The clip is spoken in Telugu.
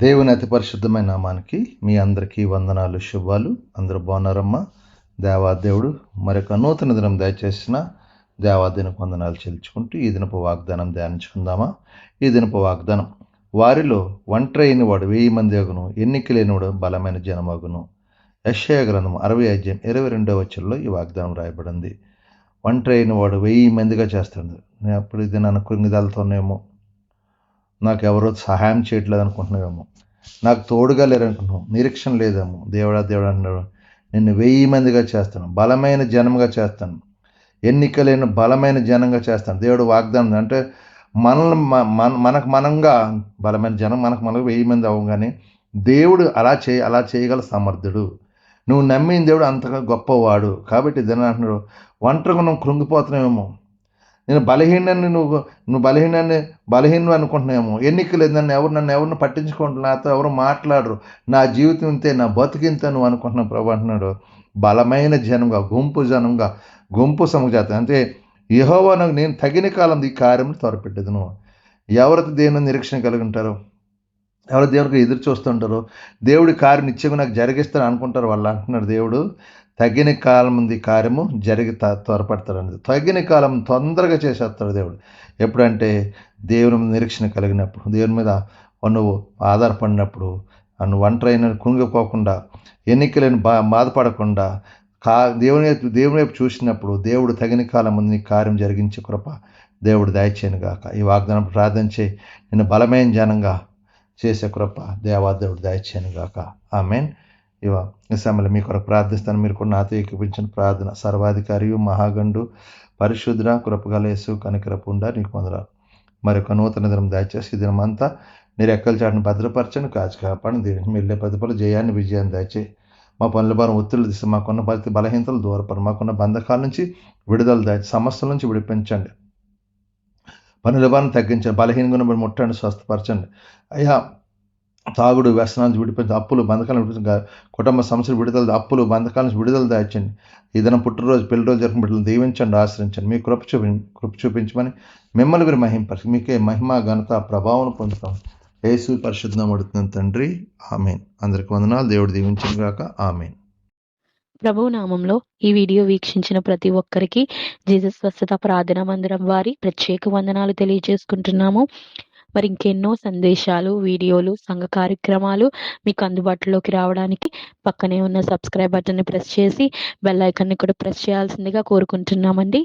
దేవుని అతి పరిశుద్ధమైన నామానికి మీ అందరికీ వందనాలు, శుభాలు. అందరూ బాగున్నారమ్మా? దేవాదేవుడు మరొక నూతన దినం దయచేసిన దేవాదినకు వందనాలు చెల్లించుకుంటూ ఈ దినపు వాగ్దానం ధ్యానించుకుందామా? ఈ దినపు వాగ్దానం, వారిలో ఒంటరి అయిన వాడు 1000 మంది అగును, ఎన్నిక లేనివాడు బలమైన జనమగును. యెషయా గ్రంథం 60:22 ఈ వాగ్దానం రాయబడింది. ఒంటరి అయిన వాడు 1000 మందిగా చేస్తాడు. నేను అప్పుడు ఇది నన్ను కృంగిదలతోనేమో, నాకు ఎవరో సహాయం చేయట్లేదు అనుకుంటున్నావేమో, నాకు తోడుగా లేరనుకుంటున్నావు, నిరీక్షణ లేదేమో. దేవుడు అంటున్నాడు, నిన్ను 1000 మందిగా చేస్తాను, బలమైన జనంగా చేస్తాను, ఎన్నిక లేని బలమైన జనంగా చేస్తాను. దేవుడు వాగ్దానం అంటే మనల్ని మనకు మనంగా బలమైన జనం మనకు 1000 మంది అవ్వగానే దేవుడు అలా చేయగల సమర్థుడు. నువ్వు నమ్మిన దేవుడు అంతగా గొప్పవాడు. కాబట్టి దీని అంటున్నాడు, ఒంటరిగా నువ్వు కృంగిపోతున్నావేమో, నేను బలహీనాన్ని నువ్వు బలహీనం అనుకుంటున్నామో, ఎన్నిక లేదు, నన్ను ఎవరిని పట్టించుకుంటున్నా, నాతో ఎవరు మాట్లాడరు, నా జీవితం ఇంతే, నా బతుకింతే నువ్వు అనుకుంటున్నావు. ప్రభు అంటున్నాడు, బలమైన జనంగా, గుంపు సమజాతం అంటే యెహోవాను నేను తగిన కాలం ఈ కార్యం త్వరపెట్టేదను. ఎవరైతే దేవుని నిరీక్షణ కలిగి ఉంటారో, ఎవరు దేవుడికి ఎదురు చూస్తుంటారో, దేవుడి కార్యం నిత్యంగా నాకు జరిగిస్తాను అనుకుంటారు. వాళ్ళు అంటున్నాడు దేవుడు, తగిన కాలం ఉంది కార్యము జరిగి త్వరపడతాడు. తగిన కాలం తొందరగా చేసేస్తాడు దేవుడు. ఎప్పుడంటే దేవుని నిరీక్షణ కలిగినప్పుడు, దేవుని మీద నువ్వు ఆధారపడినప్పుడు, నువ్వు ఒంటరైన కుంగిపోకుండా, ఎన్నికలేని బాధపడకుండా, దేవుని వైపు చూసినప్పుడు దేవుడు తగిన కాలం ముందు నీ కార్యం జరిగించే కృప దేవుడు దయచేయను గాక. ఈ వాగ్దానం ప్రార్థన చేయి, నిన్ను బలమైన జనంగా చేసే కృప దేవాదేవుడు దయచేయను గాక. ఆమేన్. ఈ సమయంలో మీ కొరకు ప్రార్థిస్తాను. మీరు కూడా నాతో ఏకీపించిన ప్రార్థన. సర్వాధికారియు మహాగండు పరిశుద్ధ కృపగల యేసు కనికరపుండా నీకు వందనాలు. మరొక నూతన దినం దయచేసి ఈ దినమంతా మీరు ఎక్కల చాటును భద్రపరచని, కాచి కాపాడని, దీనికి వెళ్ళే ప్రతిఫల జయాన్ని విజయాన్ని దయచేయి. మా పనుల భారం ఒత్తిళ్ళు తీసి, మాకున్న పరిస్థితి బలహీనతలు దూరపడి, మాకున్న బంధకాల నుంచి విడుదల దయచి, సమస్యల నుంచి విడిపించండి, పనుల భారం తగ్గించండి, బలహీనంగా ముట్టండి, స్వస్థపరచండి అయ్యా. తాగుడు వ్యసనాల నుంచి విడిపించి, అప్పులు బంధకాల నుంచి విడిపించి, కుటుంబ సమస్యలు విడుదల, అప్పులు బంధకాల నుంచి విడుదల దాయించండి. ఏదైనా పుట్టినరోజు పెళ్లిరోజు జరుపుకున్న బిడ్డలను దీవించండి, ఆశ్రయించండి. మీ కృప చూపించమని మిమ్మల్ని మీరు మహింపరచు. మీకే మహిమ ఘనత ప్రభావం పొందుతాం. యేసు పరిశుద్ధం అడుగుతున్నాను తండ్రి, ఆమేన్. అందరికి వందనాలు. దేవుడు దీవించను గాక. ఆమేన్. ప్రభు నామంలో ఈ వీడియో వీక్షించిన ప్రతి ఒక్కరికి జీసస్ స్వస్థత ప్రార్థనా మందిరం వారి ప్రత్యేక వందనాలు తెలియజేసుకుంటున్నాము. మరి ఇంకెన్నో సందేశాలు, వీడియోలు, సంఘ కార్యక్రమాలు మీకు అందుబాటులోకి రావడానికి పక్కనే ఉన్న సబ్స్క్రైబ్ బటన్ని ప్రెస్ చేసి బెల్ ఐకాన్ని కూడా ప్రెస్ చేయాల్సిందిగా కోరుకుంటున్నామండి.